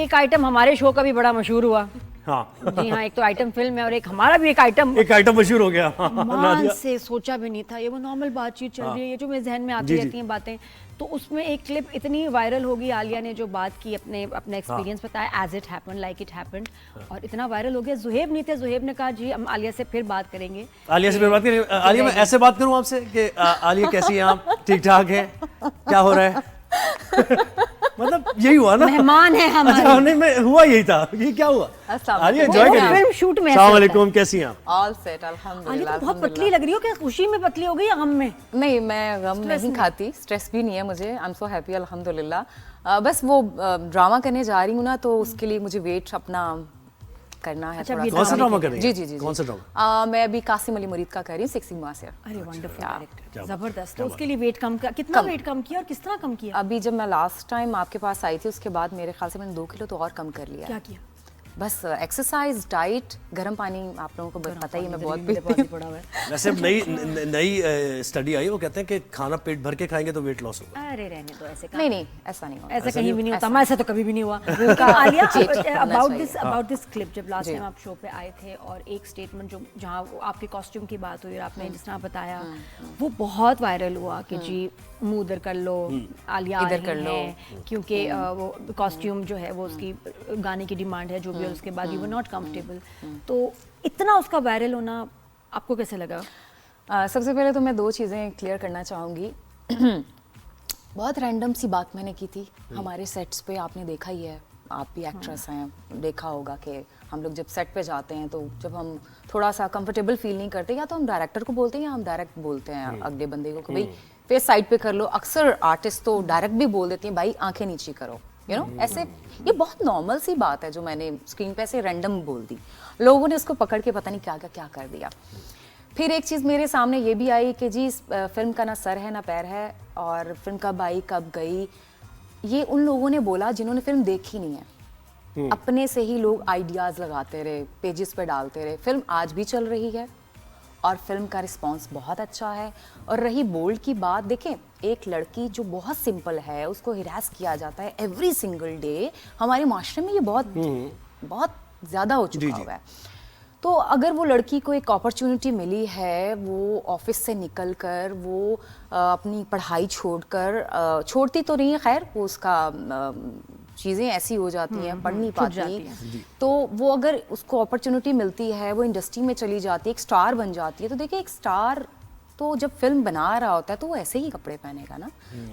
एक आइटम हमारे शो का भी बड़ा मशहूर हुआ। हाँ जी हाँ, एक तो आइटम फिल्म है और एक हमारा भी एक आइटम मशहूर हो गया। मान से सोचा भी नहीं था। ये वो नॉर्मल बातचीत चल रही है, ये जो मेरे जहन में आती रहती हैं बातें, तो उसमें एक क्लिप इतनी वायरल होगी, आलिया ने जो बात की, अपना एक्सपीरियंस बताया, as it happened, like it happened, और इतना वायरल हो गया। जुहेब नहीं थे, जुहेब ने कहा जी हम आलिया से फिर बात करेंगे। आलिया से फिर बात करेंगे। आलिया, मैं ऐसे बात करूं आपसे कि आलिया कैसी हैं आप, ठीक ठाक हैं, क्या हो रहा है? मतलब यही हुआ ना, मेहमान है हमारे। अच्छा, नहीं मैं हुआ यही था, ये क्या हुआ? आलिया एंजॉय करिए फिल्म शूट में। अस्सलाम वालेकुम, कैसी हैं आप? ऑल सेट अल्हम्दुलिल्लाह। आलिया तो बहुत पतली लग रही हो, क्या खुशी में पतली हो गई या गम में? नहीं, मैं गम नहीं खाती, स्ट्रेस भी नहीं है मुझे, आई एम सो हैप्पी अल्हम्दुलिल्लाह। बस वो ड्रामा करने जा रही हूँ ना, तो उसके लिए मुझे वेट अपना करना है। अच्छा, थोड़ा कौन सा ड्रामा कर रही हैं? जी। कौन सा ड्रामा? मैं अभी कासिम अली मुरीद का कर रही हूँ, सेक्सी मुआसिर। अरे वंडरफुल क्या कैरेक्टर, बात। जबरदस्त। तो उसके लिए वेट कम का कितना वेट कम किया और किस तरह कम किया? अभी जब मैं लास्ट टाइम आपके पास आई थी, उसके बाद मेरे ख्याल से मैंने 2 किलो तो और कम कर लिया। क्या किया? बस एक्सरसाइज, डाइट, गर्म पानी, आप लोगों को पता ही है मैं बहुत पीती हूँ। पड़ा हुआ है। वैसे नई स्टडी आई है, वो कहते हैं कि खाना पेट भर के खाएंगे तो वेट लॉस होगा। अरे रहने दो, ऐसे नहीं, ऐसा नहीं होता। ऐसा कहीं भी नहीं होता, मैं ऐसा तो कभी भी नहीं हुआ। आलिया, अबाउट दिस क्लिप, जब लास्ट टाइम आप शो पे आए थे और एक स्टेटमेंट जो जहाँ आपके कॉस्ट्यूम की बात हुई और आपने जिस तरह बताया, वो बहुत वायरल हुआ कि जी मुंह उधर कर लो, आलिया इधर आ कर रही लो। है, क्योंकि वो कॉस्ट्यूम जो है वो उसकी गाने की डिमांड है जो भी, और उसके बाद यू वर नॉट कंफर्टेबल। तो इतना उसका वायरल होना आपको कैसे लगा? सबसे पहले तो मैं 2 चीज़ें क्लियर करना चाहूँगी। बहुत रैंडम सी बात मैंने की थी हमारे सेट्स पे, आपने देखा ही है, आप भी एक्ट्रेस हैं, देखा होगा कि हम लोग जब सेट पे जाते हैं तो जब हम थोड़ा सा कंफर्टेबल फील नहीं करते, या तो हम डायरेक्टर को बोलते हैं या हम डायरेक्ट बोलते हैं अगले बंदे को कि भाई फेस साइड पे कर लो। अक्सर आर्टिस्ट तो डायरेक्ट भी बोल देती हैं भाई आंखें नीचे करो, यू नो, ऐसे। ये बहुत नॉर्मल सी बात है जो मैंने स्क्रीन पे ऐसे रैंडम बोल दी, लोगों ने उसको पकड़ के पता नहीं क्या कर दिया। फिर एक चीज़ मेरे सामने ये भी आई कि जी इस फिल्म का ना सर है ना पैर है, और फिल्म कब आई कब गई, ये उन लोगों ने बोला जिन्होंने फिल्म देखी नहीं है। अपने से ही लोग आइडियाज़ लगाते रहे, पेजेस पे डालते रहे। फिल्म आज भी चल रही है और फिल्म का रिस्पांस बहुत अच्छा है। और रही बोल्ड की बात, देखें, एक लड़की जो बहुत सिंपल है उसको हिरास किया जाता है एवरी सिंगल डे, हमारे माशरे में ये बहुत ज़्यादा हो चुका हुआ है। तो अगर वो लड़की को एक अपॉर्चुनिटी मिली है, वो ऑफिस से निकलकर वो अपनी पढ़ाई छोड़कर, छोड़ती तो नहीं है खैर, वो उसका चीज़ें ऐसी हो जाती हैं, पढ़ नहीं पाती, तो वो अगर उसको अपॉर्चुनिटी मिलती है, वो इंडस्ट्री में चली जाती है, एक स्टार बन जाती है। तो देखिए, एक स्टार तो जब फिल्म बना रहा होता है तो वो ऐसे ही कपड़े पहनेगा ना।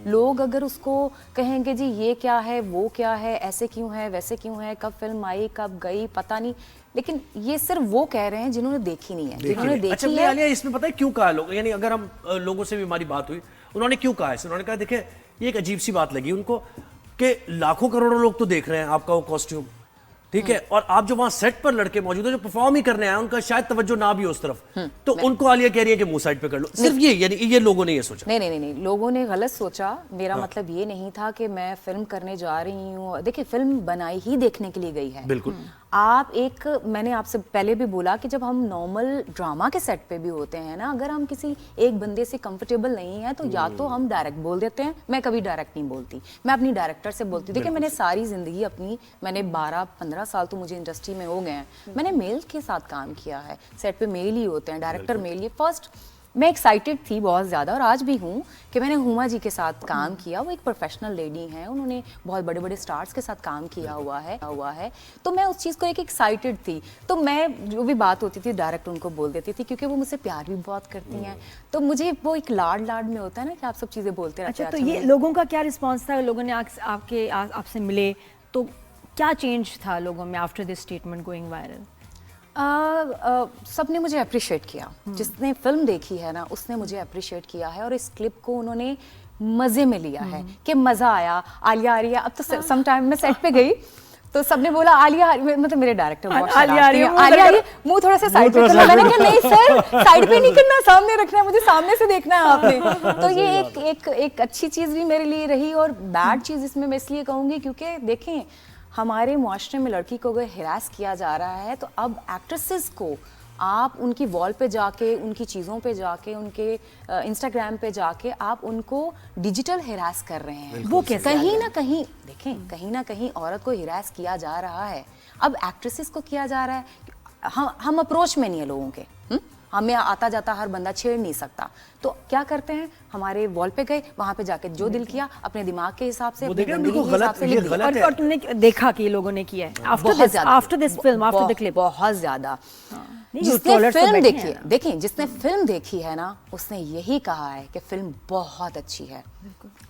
लोग अगर उसको कहेंगे जी ये क्या है, वो क्या है, ऐसे क्यों है, वैसे क्यों है, कब फिल्म आई कब गई पता नहीं, लेकिन ये सिर्फ वो कह रहे हैं जिन्होंने देखी नहीं है, जिन्होंने देखी अच्छा, है। आलिया, इसमें पता है क्यों कहा लोग, यानी अगर हम लोगों से भी हमारी बात हुई, उन्होंने क्यों कहा है, उन्होंने कहा देखिए ये एक अजीब सी बात लगी उनको कि लाखों करोड़ों लोग तो देख रहे हैं आपका वो कॉस्ट्यूम, ठीक है, और आप जो वहां सेट पर लड़के मौजूद है जो परफॉर्म ही करने आए, उनका शायद तवज्जो ना भी हो उस तरफ, तो उनको आलिया कह रही है कि मुंह साइड पे कर लो, सिर्फ ये, यानी ये लोगों ने ये सोचा? नहीं, लोगों ने गलत सोचा। मेरा मतलब ये नहीं था कि मैं फिल्म करने जा रही हूँ। देखिए, फिल्म बनाई ही देखने के लिए गई है। बिल्कुल। आप एक, मैंने आपसे पहले भी बोला कि जब हम नॉर्मल ड्रामा के सेट पे भी होते हैं ना, अगर हम किसी एक बंदे से कंफर्टेबल नहीं है तो या तो हम डायरेक्ट बोल देते हैं। मैं कभी डायरेक्ट नहीं बोलती, मैं अपनी डायरेक्टर से बोलती हूँ। देखिए, मैंने सारी जिंदगी अपनी, मैंने 12-15 साल तो मुझे इंडस्ट्री में हो गए हैं, मैंने मेल के साथ काम किया है, सेट पे मेल ही होते हैं, डायरेक्टर मेल। ये फर्स्ट मैं एक्साइटेड थी बहुत ज़्यादा, और आज भी हूँ कि मैंने हुमा जी के साथ काम किया। वो एक प्रोफेशनल लेडी हैं, उन्होंने बहुत बड़े बड़े स्टार्स के साथ काम किया हुआ है, तो मैं उस चीज़ को एक एक्साइटेड थी। तो मैं जो भी बात होती थी डायरेक्ट उनको बोल देती थी, क्योंकि वो मुझसे प्यार भी बहुत करती हैं। तो मुझे वो एक लाड में होता है ना कि आप सब चीज़ें बोलते रहते हैं। अच्छा, तो ये लोगों का क्या रिस्पॉन्स था? लोगों ने आपसे मिले तो क्या चेंज था लोगों में after this statement going viral? सब ने मुझे अप्रिशिएट किया, जिसने फिल्म देखी है ना उसने मुझे अप्रिशिएट किया है, और इस क्लिप को उन्होंने मज़े में लिया है कि मज़ा आया, आलिया आ रही है। अब तो सम टाइम मैं सेट पे गई तो सबने बोला आलिया, मतलब मेरे डायरेक्टर आलिया आ रही है, मुंह थोड़ा सा साइड पे करना। मैंने कहा नहीं सर, साइड पे नहीं करना, सामने रखना है, मुझे सामने से देखना है आपने। तो ये एक अच्छी चीज़ भी मेरे लिए रही, और बैड चीज़ इसमें मैं इसलिए कहूँगी क्योंकि देखें, हमारे मुआशरे में लड़की को अगर हिरास किया जा रहा है तो अब एक्ट्रेसेस को आप उनकी वॉल पे जाके, उनकी चीज़ों पे जाके, उनके इंस्टाग्राम पे जाके आप उनको डिजिटल हिरास कर रहे हैं। वो कैसे? कहीं ना कहीं देखें, कहीं ना कहीं औरत को हिरास किया जा रहा है। अब एक्ट्रेसेस को किया जा रहा है। हम अप्रोच में नहीं है लोगों के, हमें आता जाता हर बंदा छेड़ नहीं सकता, तो क्या करते हैं, हमारे वॉल पे गए, वहां पे जाके जो दिल किया अपने दिमाग के हिसाब से, अपनी जिंदगी के हिसाब से लिख दिया। और तुमने देखा कि ये लोगों ने किया है after this film, after the clip, बहुत ज्यादा। नहीं, जिसने ट्रोलर्स तो फिल्म बैठे देखी हैं है, देखें, जिसने फिल्म देखी है ना, उसने यही कहा है कि फिल्म बहुत अच्छी है।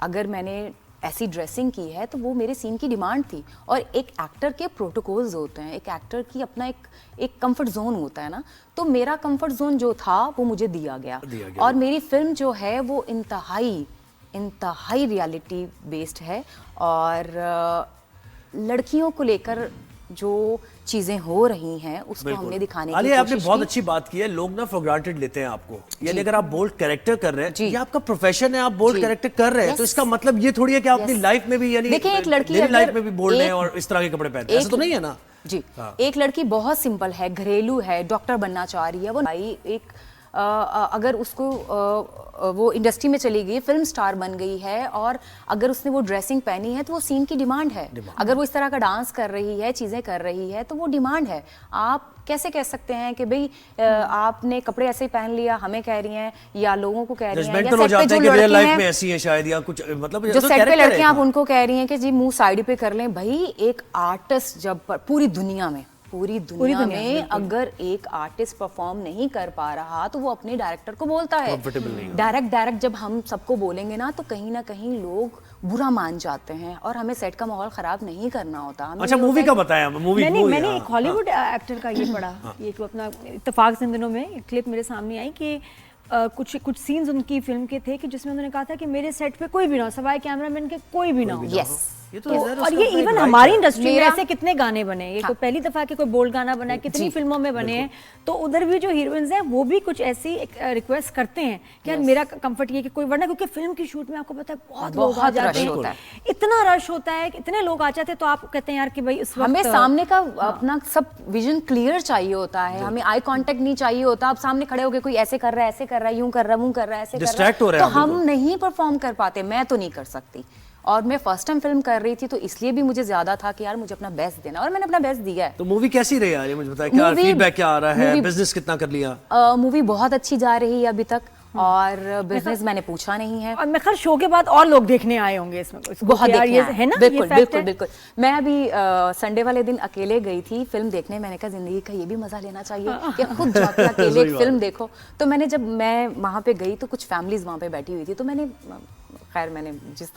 अगर मैंने ऐसी ड्रेसिंग की है तो वो मेरे सीन की डिमांड थी। और एक एक्टर के प्रोटोकॉल्स होते हैं, एक एक्टर की अपना एक कंफर्ट जोन होता है ना, तो मेरा कंफर्ट जोन जो था वो मुझे दिया गया। और मेरी फिल्म जो है वो इंतहाई रियलिटी बेस्ड है। और लड़कियों को लेकर जो चीजें हो रही हैं उसको हमने दिखाने की कोशिश की। आपने बहुत अच्छी बात की है। लोग ना फॉर ग्रांटेड लेते हैं आपको, यानी अगर आप बोल्ड कैरेक्टर कर रहे हैं, ये आपका प्रोफेशन है, आप बोल्ड कैरेक्टर कर रहे हैं, तो इसका मतलब ये थोड़ी है कि आप अपनी लाइफ में भी, यानी देखिए, एक लड़की लाइफ में भी बोल्ड है और इस तरह के कपड़े पहनते हैं, ऐसा तो नहीं है ना जी। एक लड़की बहुत सिंपल है, घरेलू है, डॉक्टर बनना चाह रही है, वो एक अगर उसको वो इंडस्ट्री में चली गई, फिल्म स्टार बन गई है, और अगर उसने वो ड्रेसिंग पहनी है तो वो सीन की डिमांड है। अगर वो इस तरह का डांस कर रही है, चीजें कर रही है, तो वो डिमांड है। आप कैसे कह सकते हैं कि भाई आपने कपड़े ऐसे ही पहन लिया, हमें कह रही हैं या लोगों को कह रही हैं, या सेट पे जो लड़के हैं, मतलब जो सेट पे लड़कियां, आप उनको कह रही हैं कि जी मुंह साइड पे कर लें। भाई एक आर्टिस्ट जब पूरी दुनिया में अगर एक आर्टिस्ट परफॉर्म नहीं कर पा रहा तो वो अपने डायरेक्टर को बोलता है। डायरेक्ट जब हम सबको बोलेंगे ना, तो कहीं ना कहीं लोग बुरा मान जाते हैं, और हमें सेट का माहौल खराब नहीं करना होता। अच्छा, मूवी का बताया। मैंने एक हॉलीवुड एक्टर का ये पढ़ा, ये जो अपना इत्तेफाक से इन दिनों में एक क्लिप मेरे सामने आई कि कुछ सीन्स उनकी फिल्म के थे कि जिसमें उन्होंने कहा था कि मेरे सेट पे कोई भी ना हो, सवाए कैमरामैन के कोई भी ना हो। यस, ये तो और ये इवन हमारी इंडस्ट्री में ऐसे कितने गाने बने, ये कोई पहली दफा के कोई बोल्ड गाना बना है, कितनी फिल्मों में बने हैं। तो उधर भी जो हीरोइंस हैं वो भी कुछ ऐसी रिक्वेस्ट करते हैं कि यार मेरा कंफर्ट ये कि कोई, वरना क्योंकि फिल्म की शूट में आपको पता है बहुत लोग आ जाते हैं, इतना रश होता है, इतने लोग आ जाते हैं, तो आप कहते हैं यार कि भाई इस वक्त हमें सामने का अपना सब विजन क्लियर चाहिए होता है, हमें आई कांटेक्ट नहीं चाहिए होता। आप सामने खड़े होकर कोई ऐसे कर रहा है, ऐसे कर रहा है, यूं कर रहा है, मुंह कर रहा है, ऐसे कर रहा है, तो हम नहीं परफॉर्म कर पाते। मैं तो नहीं कर सकती। और मैं फर्स्ट टाइम फिल्म कर रही थी, तो इसलिए भी मुझे ज्यादा था कि यार मुझे अपना बेस्ट देना, और मैंने अपना बेस्ट दिया है। तो मूवी कैसी रही यार, ये मुझे बताइए, क्या फीडबैक क्या आ रहा है, बिजनेस कितना कर लिया? मूवी बहुत अच्छी जा रही है अभी तक, और बिजनेस मैंने पूछा नहीं है। और मैं खैर शो के बाद और लोग देखने आए होंगे इसमें, बहुत देखने ये है ना, बिल्कुल बिल्कुल बिल्कुल। मैं अभी संडे वाले दिन अकेले गई थी फिल्म देखने। मैंने कहा जिंदगी का ये भी मजा लेना चाहिए कि खुद जाके अकेले एक फिल्म देखो। तो जब मैं वहां पे गई तो कुछ फैमिलीज वहां पे बैठी हुई थी, तो मैंने जिस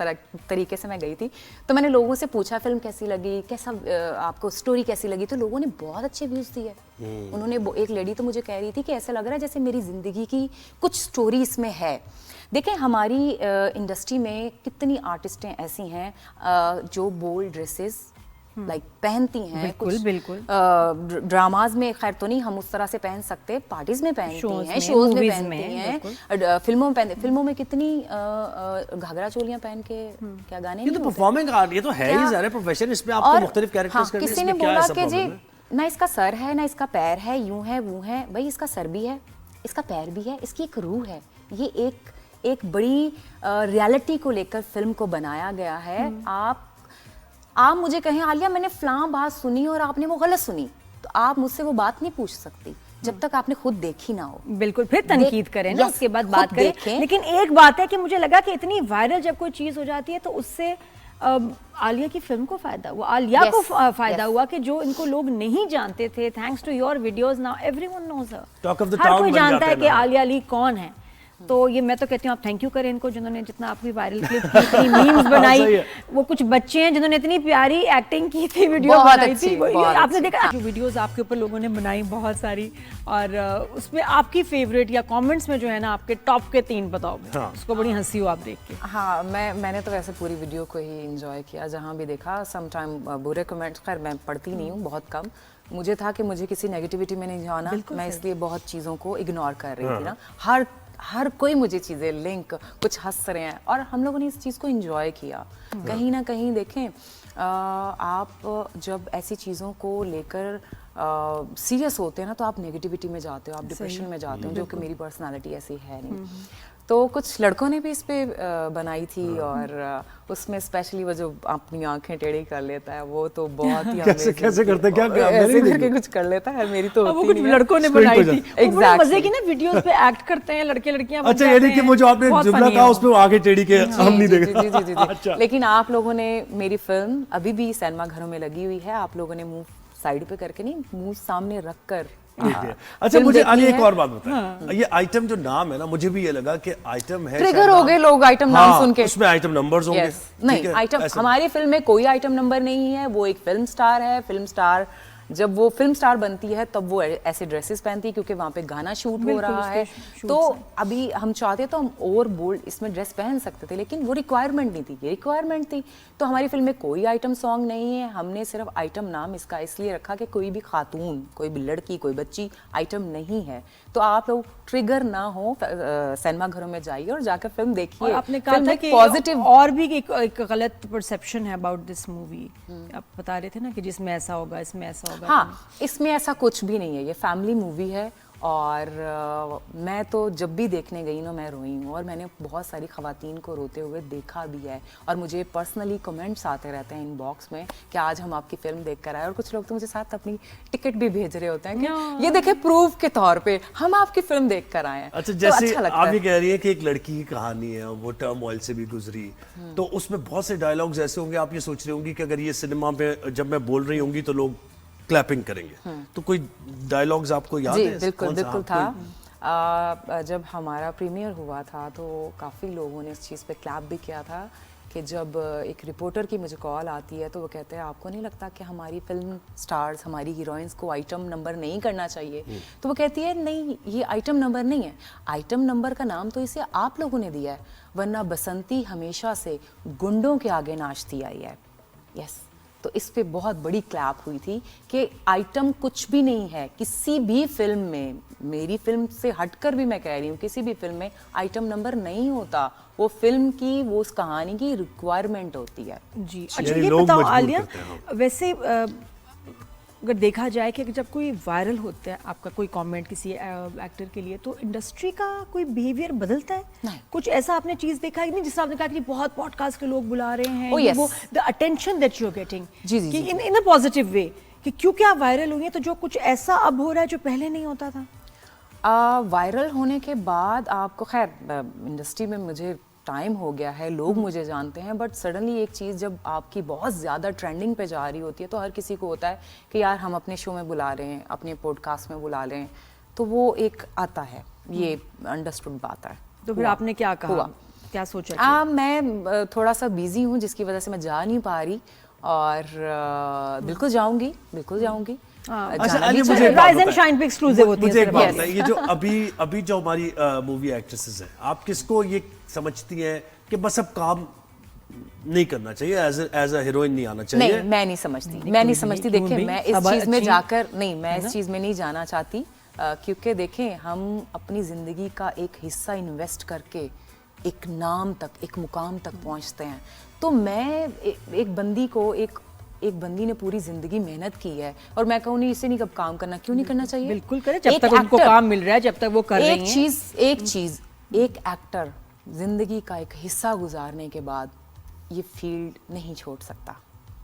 तरीके से मैं गई थी, तो मैंने लोगों से पूछा फिल्म कैसी लगी, कैसा आपको स्टोरी कैसी लगी, तो लोगों ने बहुत अच्छे व्यूज दिए। उन्होंने, एक लेडी तो मुझे कह रही थी कि ऐसा लग रहा है जैसे मेरी जिंदगी की कुछ स्टोरी इसमें है। देखें, हमारी इंडस्ट्री में कितनी आर्टिस्टें ऐसी हैं जो बोल्ड ड्रेसेस पहनती हैं। बिल्कुल ड्रामाज में खैर तो नहीं हम उस तरह से पहन सकते, पार्टीज में पहनती हैं, शोज में पहनती हैं, फिल्मों में कितनी घाघरा चोलियां पहन के क्या गाने। ये तो परफॉर्मिंग आर्ट, ये तो है ही ज़ाहिर प्रोफेशन, इसमें आपको मुख्तलिफ कैरेक्टर्स करने हैं। किसी ने बोला कि जी ना इसका सर है ना इसका पैर है, यूं है वो है। भाई इसका सर भी है, इसका पैर भी है, इसकी एक रूह है। ये एक बड़ी रियलिटी को लेकर फिल्म को बनाया गया है। आप मुझे कहें आलिया मैंने फलां बात सुनी और आपने वो गलत सुनी, तो आप मुझसे वो बात नहीं पूछ सकती जब तक आपने खुद देखी ना हो। बिल्कुल, फिर तनकीद करें ना, उसके बाद बात करें। लेकिन एक बात है कि मुझे लगा कि इतनी वायरल जब कोई चीज हो जाती है तो उससे आलिया की फिल्म को फायदा हुआ, आलिया को फायदा हुआ कि जो इनको लोग नहीं जानते थे, thanks to your videos now everyone knows her. हर कोई जानता है कि आलिया अली कौन है। तो ये मैं तो कहती हूँ आप थैंक यू करें इनको, जिन्होंने जितना आपकी वायरल क्लिप की, इतनी मीम्स बनाई। वो कुछ बच्चे हैं जिन्होंने इतनी प्यारी एक्टिंग की थी, वीडियो बनाई थी। आपने देखा जो वीडियोस आपके ऊपर लोगों ने बनाई बहुत सारी, और उसमें आपकी फेवरेट या कमेंट्स में जो है ना आपके टॉप के 3 बताओ। उसको बड़ी हंसी हो आप देख के। हाँ, मैंने तो वैसे पूरी वीडियो को ही एंजॉय किया, जहाँ भी देखा। सम टाइम बुरे कमेंट्स खैर मैं पढ़ती नहीं हूँ, बहुत कम। मुझे था कि मुझे किसी नेगेटिविटी में नहीं जाना, मैं इसलिए बहुत चीज़ों को इग्नोर कर रही थी ना। हर कोई मुझे चीज़ें लिंक कुछ हंस रहे हैं, और हम लोगों ने इस चीज़ को एंजॉय किया। कहीं ना कहीं देखें, आप जब ऐसी चीज़ों को लेकर सीरियस होते हैं ना, तो आप नेगेटिविटी में जाते हो, आप डिप्रेशन में जाते हो, जो कि मेरी पर्सनालिटी ऐसी है नहीं। तो कुछ लड़कों ने भी इस पे बनाई थी, और उसमें स्पेशली वो जो अपनी आंखें टेढ़ी कर लेता है, वो तो बहुत ही कैसे करते हैं? क्या ऐसे करके कुछ कर लेता है, मेरी तो वो होती कुछ नहीं है। लड़कों ने बनाई थी। Exactly. वो बड़े मजे की ना वीडियोस पे एक्ट करते हैं लड़के लड़कियां। अच्छा, यानी कि वो जो आपने जुमला कहा उसमें वो आगे टेढ़ी के हम नहीं देंगे। जी, जी, जी, जी। अच्छा। लेकिन आप लोगों ने मेरी फिल्म अभी भी सिनेमा घरों में लगी हुई है, आप लोगों ने मुंह साइड पे करके नहीं, मुंह सामने रख कर अच्छा, मुझे आलिया एक और बात बताएं। ये आइटम जो नाम है ना, मुझे भी ये लगा कि आइटम है, ट्रिगर हो गए लोग आइटम नाम सुन के। उसमें आइटम नंबर्स होंगे। नहीं, आइटम हमारी फिल्म में कोई आइटम नंबर नहीं है। वो एक फिल्म स्टार है। फिल्म स्टार जब वो फिल्म स्टार बनती है तब वो ऐसे ड्रेसेस पहनती है, क्योंकि वहाँ पे गाना शूट हो रहा है। तो अभी हम चाहते तो हम और बोल्ड इसमें ड्रेस पहन सकते थे, लेकिन वो रिक्वायरमेंट नहीं थी, ये रिक्वायरमेंट थी। तो हमारी फिल्म में कोई आइटम सॉन्ग नहीं है। हमने सिर्फ आइटम नाम इसका इसलिए रखा कि कोई भी खातून, कोई भी लड़की, कोई बच्ची आइटम नहीं है। तो आप लोग ट्रिगर ना हो, सिनेमा घरों में जाइए और जाकर फिल्म देखिए। और आपने कहा था कि पॉजिटिव और भी एक गलत परसेप्शन है अबाउट दिस मूवी। आप बता रहे थे ना कि जिसमें ऐसा होगा, इसमें ऐसा होगा। हाँ, इसमें ऐसा कुछ भी नहीं है। ये फैमिली मूवी है, और मैं तो जब भी देखने गई ना, मैं रोई हूँ, और मैंने बहुत सारी ख़वातीन को रोते हुए देखा भी है। और मुझे पर्सनली कमेंट्स आते रहते हैं इनबॉक्स में कि आज हम आपकी फिल्म देख कर आए, और कुछ लोग तो मुझे साथ अपनी टिकट भी भेज रहे होते हैं कि ये देखे प्रूफ के तौर पे हम आपकी फिल्म देख कर आए हैं। अच्छा, तो जैसे अच्छा लगता आप ये है। कह रही है कि एक लड़की की कहानी है, वो टर्मोइल से भी गुजरी, तो उसमें बहुत से डायलॉग्स ऐसे होंगे, आप ये सोच रहे होंगे कि अगर ये सिनेमा में जब मैं बोल रही होंगी तो लोग क्लैपिंग करेंगे। तो कोई डायलॉग्स आपको याद जी, है? बिल्कुल कौन सा? बिल्कुल था। जब हमारा प्रीमियर हुआ था तो काफ़ी लोगों ने इस चीज़ पे क्लैप भी किया था कि जब एक रिपोर्टर की मुझे कॉल आती है तो वो कहते हैं, आपको नहीं लगता कि हमारी फिल्म स्टार्स, हमारी हीरोइंस को आइटम नंबर नहीं करना चाहिए? तो वो कहती है, नहीं, ये आइटम नंबर नहीं है। आइटम नंबर का नाम तो इसे आप लोगों ने दिया है, वरना बसंती हमेशा से गुंडों के आगे नाचती आई है। यस, तो इस पे बहुत बड़ी क्लैप हुई थी कि आइटम कुछ भी नहीं है किसी भी फिल्म में। मेरी फिल्म से हटकर भी मैं कह रही हूँ, किसी भी फिल्म में आइटम नंबर नहीं होता। वो फिल्म की, वो उस कहानी की रिक्वायरमेंट होती है। जी, यानी अच्छा, ये लोग बताओ मजबूर आलिया, करते हैं। वैसे अगर देखा जाए कि जब कोई वायरल होता है आपका कोई कमेंट किसी एक्टर के लिए, तो इंडस्ट्री का कोई बिहेवियर बदलता है? नहीं। कुछ ऐसा आपने चीज देखा है कि नहीं, जिससे आपने कहा कि बहुत पॉडकास्ट के लोग बुला रहे हैं, Oh, ये yes. वो the attention that you are getting, जी, जी, कि जी, इन अ पॉजिटिव वे, कि क्योंकि आप वायरल हुई हैं तो जो कुछ ऐसा अब हो रहा है जो पहले नहीं होता था? वायरल होने के बाद आपको, खैर इंडस्ट्री में मुझे टाइम हो गया है, लोग मुझे जानते हैं, बट सडनली एक चीज़ जब आपकी बहुत ज़्यादा ट्रेंडिंग पे जा रही होती है तो हर किसी को होता है कि यार हम अपने शो में बुला रहे हैं, अपने पॉडकास्ट में बुला रहे हैं, तो वो एक आता है, ये अंडरस्टूड बात है। तो फिर आपने क्या कहा, क्या सोचा? मैं थोड़ा सा बिजी हूँ जिसकी वजह से मैं जा नहीं पा रही, और बिल्कुल जाऊंगी, बिल्कुल जाऊंगी। अच्छा, आलिया, मुझे एक बात राइज एंड बताएं। शाइन पे एक्सक्लूसिव होती है मुझे एक सिर्फ। बात Yes. बताइए, ये जो अभी जो हमारी मूवी एक्ट्रेसेस हैं, आप किसको ये समझती हैं कि बस अब काम नहीं करना चाहिए, एज अ हीरोइन नहीं आना चाहिए? नहीं, मैं नहीं समझती, मैं नहीं समझती। देखिए, मैं इस चीज में जाकर नहीं, मैं इस चीज में नहीं जाना चाहती, क्योंकि देखें, हम अपनी जिंदगी का एक हिस्सा इन्वेस्ट करके एक नाम तक, एक मुकाम तक पहुंचते हैं। तो मैं एक बंदी को, एक बंदी ने पूरी जिंदगी मेहनत की है, और मैं कहूँ नहीं इसे नहीं कब काम करना, क्यों नहीं करना चाहिए? बिल्कुल करे, जब तक उनको काम मिल रहा है, जब तक वो कर रही हैं। एक एक्टर जिंदगी का एक हिस्सा गुजारने के बाद ये फील्ड नहीं छोड़ सकता,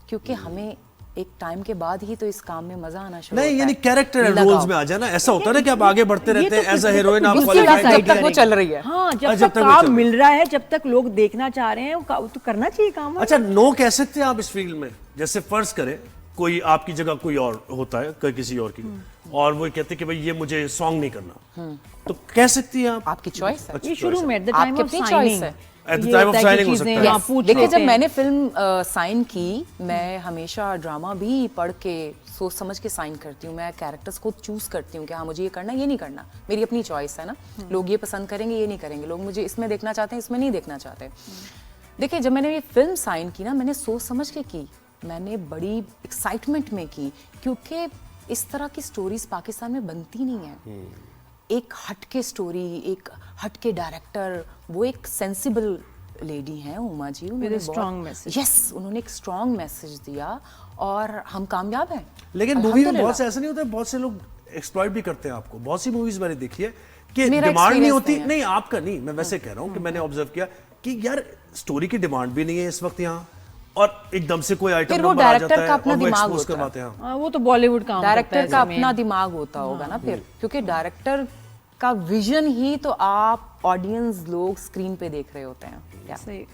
क्योंकि हमें एक टाइम के बाद ही तो इस काम में मजा आना शुरू नहीं, होता यानी है। कैरेक्टर एंड रोल्स में आ जाना, ऐसा होता है ना कि आप आगे बढ़ते रहते हैं, एज अ हीरोइन आप उसकी qualify जब तक वो चल रही है। हाँ, जब जब तक तक वो काम चल- मिल रहा है, जब तक लोग देखना चाह रहे हैं, वो तो करना चाहिए काम। अच्छा, नो कह सकते हैं आप इस फील्ड में? जैसे फर्ज करें कोई आपकी जगह कोई और होता है, कोई किसी और की, और वो कहते हैं कि भाई ये मुझे सॉन्ग नहीं करना, तो कह सकती हैं आप? आपकी चॉइस है। ये शुरू में, at the time आपकी of अपनी signing, choice है। At the ये time of होता है कि signing हो चीजें सकता है। हाँ, पूछ देखिए, लेते जब हैं। मैंने फिल्म साइन की, मैं हमेशा ड्रामा भी पढ़ के सोच समझ के साइन करती हूँ। मैं कैरेक्टर्स को चूज करती हूँ कि हाँ मुझे ये करना, ये नहीं करना, मेरी अपनी चॉइस है ना। लोग ये पसंद करेंगे, ये नहीं करेंगे, लोग मुझे इसमें देखना चाहते हैं, इसमें नहीं देखना चाहते। देखिए, जब मैंने ये फिल्म साइन की ना, मैंने सोच समझ के की, मैंने बड़ी एक्साइटमेंट में की, क्योंकि इस तरह की स्टोरीज पाकिस्तान में बनती नहीं है। एक हटके स्टोरी, एक हटके डायरेक्टर, वो एक सेंसिबल लेडी हैं Uma ji, With a strong message. Yes, उन्होंने एक स्ट्रॉन्ग मैसेज दिया और हम कामयाब हैं। लेकिन मूवी में अल्हम्दुलिल्लाह। बहुत से ऐसा नहीं होता, बहुत से लोग एक्सप्लॉइट भी करते हैं आपको। बहुत सी मूवीज मैंने देखी है कि मेरा डिमांड नहीं experience होती, नहीं है। नहीं आपका नहीं, मैं वैसे कह रहा हूँ कि मैंने ऑब्जर्व किया कि यार स्टोरी की डिमांड भी नहीं है इस वक्त यहाँ, और एकदम से कोई आइटम फिर वो नंबर आ डायरेक्टर जाता है का अपना और वो दिमाग एक्सपोज होता है। करवाते हैं। हाँ, वो तो बॉलीवुड काम करता है डायरेक्टर का इसमें। अपना दिमाग होता होगा ना फिर, क्योंकि डायरेक्टर का विजन ही तो आप ऑडियंस लोग स्क्रीन पे देख रहे होते हैं। सही,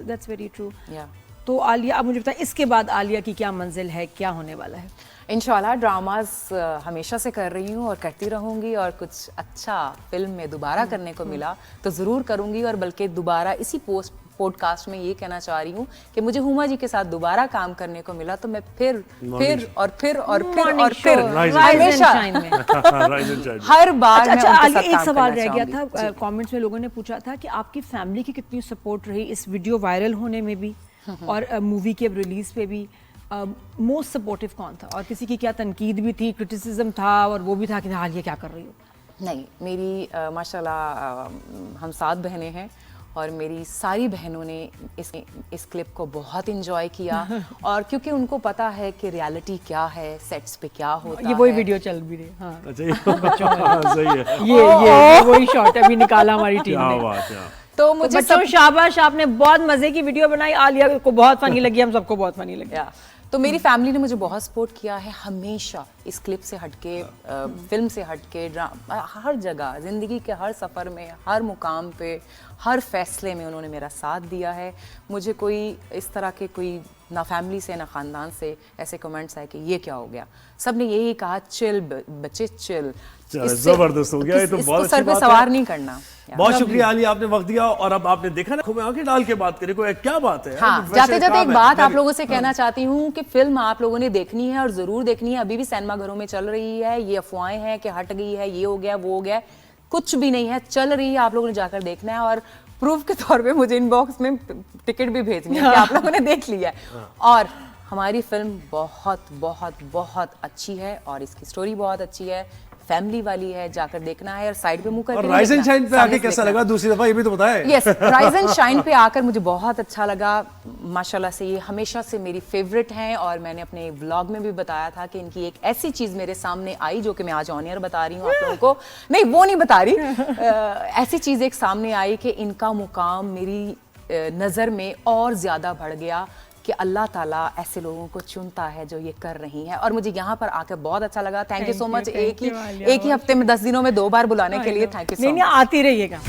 that's very true. या तो आलिया, अब मुझे बताएं इसके बाद आलिया की क्या मंजिल है, क्या होने वाला है? इंशाल्लाह ड्रामाज हमेशा से कर रही हूँ और करती रहूँगी, और कुछ अच्छा फिल्म में दोबारा करने को मिला तो ज़रूर करूँगी। और बल्कि दोबारा इसी पॉडकास्ट में ये कहना चाह रही हूँ कि मुझे हुमा जी के साथ दोबारा काम करने को मिला तो मैं फिर हमेशा हर बार मैं अच्छा, उनके आलिया, साथ एक काम सवाल करना रह गया चाहूंगी। था, कमेंट्स में लोगों ने पूछा था कि आपकी फैमिली की कितनी सपोर्ट रही इस वीडियो वायरल होने में भी और मूवी के रिलीज पे भी। मोस्ट सपोर्टिव कौन था, और किसी की क्या तनकीद भी थी, क्रिटिसिज्म था, और वो भी था कि आलिया क्या कर रही हो? नहीं, मेरी माशाल्लाह हम 7 बहनें हैं और मेरी सारी बहनों ने इस क्लिप को बहुत इंजॉय किया और क्योंकि उनको पता है कि रियलिटी क्या है, सेट्स पे क्या होता ये वही है। वीडियो चल भी रही, हाँ। अच्छा, सही है। ये वही शॉट अभी निकाला हमारी टीम क्या ने। बात है। तो तो मुझे बच्चों शाबाश, आपने बहुत मजे की वीडियो बनाई, आलिया को बहुत फनी लगी, हम सबको बहुत फनी लगी। तो मेरी फैमिली ने मुझे बहुत सपोर्ट किया है हमेशा, इस क्लिप से हटके, फिल्म से हटके, हर जगह, ज़िंदगी के हर सफ़र में, हर मुकाम पे, हर फैसले में उन्होंने मेरा साथ दिया है। मुझे कोई इस तरह के कोई ना फैमिली से ना ख़ानदान से ऐसे कमेंट्स आए कि ये क्या हो गया। सब ने यही कहा चिल बच्चे चिल। जबरदस्त हो गया, ये तो बहुत अच्छी सर पे बात सवार है। नहीं करना। बहुत शुक्रिया आलिया, आपने वक्त दिया और अब आपने देखा ना, आंखों में आंखें डाल के बात करें, कोई क्या बात है। हाँ, वैसे जाते जाते काम एक है, बात मैं आप भी- लोगों से कहना चाहती हूँ कि फिल्म आप लोगों ने देखनी है और जरूर देखनी है। अभी भी सिनेमा घरों में चल रही है, ये अफवाहें हैं कि हट गई है, ये हो गया वो हो गया, कुछ भी नहीं है, चल रही है, आप लोगों ने जाकर देखना है। और प्रूफ के तौर पे मुझे इनबॉक्स में टिकट भी भेजनी है कि आप लोगों ने देख लिया है। और हमारी फिल्म बहुत बहुत बहुत अच्छी है और इसकी स्टोरी बहुत अच्छी है, फैमिली वाली है, जाकर देखना है और साइड पे मुंह करके और नहीं राइज एंड देखना, शाइन पे सामने आके से कैसा देखना। लगा दूसरी दफा, ये भी तो बताएं। यस, राइज एंड शाइन पे आकर मुझे बहुत अच्छा लगा माशाल्लाह से। ये हमेशा से मेरी फेवरेट हैं और मैंने अपने व्लॉग में भी बताया था कि इनकी एक ऐसी चीज़ मेरे सामने आई जो कि मैं आज ऑन एयर बता रही हूँ आप लोगों को। नहीं, वो नहीं बता रही, ऐसी चीज़ एक सामने आई कि इनका मुकाम मेरी नज़र में और ज़्यादा बढ़ गया कि अल्लाह ताला ऐसे लोगों को चुनता है जो ये कर रही हैं। और मुझे यहाँ पर आकर बहुत अच्छा लगा। Thank you so much. एक ही हफ्ते में 10 दिनों में 2 बार बुलाने के लिए थैंक यू सो मच। नहीं, आती रहिएगा।